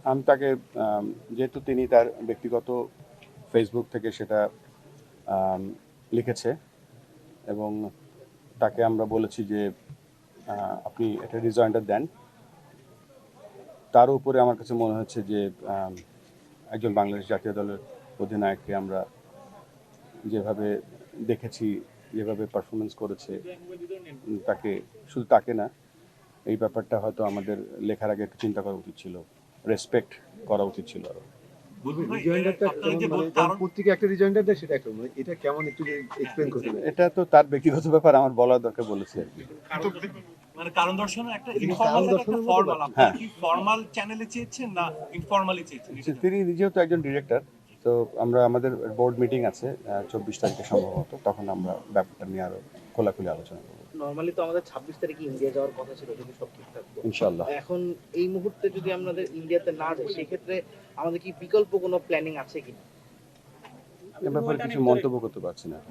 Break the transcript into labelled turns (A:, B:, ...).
A: আমি তাকে যেহেতু তিনি তার ব্যক্তিগত ফেসবুক থেকে সেটা লিখেছে এবং তাকে আমরা বলেছি যে আপনি একটা রিজয়েন্ডার দেন। তার উপরে আমার কাছে মনে হচ্ছে যে একজন বাংলাদেশ জাতীয় দলের অধিনায়ককে আমরা যেভাবে দেখেছি, যেভাবে পারফরমেন্স করেছে, তাকে শুধু তাকে না, এই ব্যাপারটা হয়তো আমাদের লেখার আগে একটু চিন্তা করা উচিত ছিল, রেসপেক্ট করা উচিত ছিল আরো। এটা তো তার ব্যক্তিগত ব্যাপার, আমার বলার দরকার বলেছি আর কি।
B: মানে কারণ দর্শনের একটা ইনফর্মাল একটা ফর্মাল, আপনারা কি ফর্মাল চ্যানেলে চেয়েছেন না ইনফর্মালি চেয়েছেন?
A: তিনি নিজেও তো একজন ডিরেক্টর, তো আমরা আমাদের বোর্ড মিটিং আছে 24 তারিখে সম্ভবত, তখন আমরা ব্যাপারটা নিয়ে আরো খোলাখুলি আলোচনা করব।
C: নরমালি তো আমাদের 26 তারিখে ইন্ডিয়া যাওয়ার কথা ছিল যদি সব ঠিক থাকতো
A: ইনশাআল্লাহ।
C: এখন এই মুহূর্তে যদি আমাদের ইন্ডিয়াতে না যাই সেক্ষেত্রে আমাদের কি বিকল্প কোনো প্ল্যানিং আছে কি?
A: এ ব্যাপারে কিছু মন্তব্য করতে পারছি না।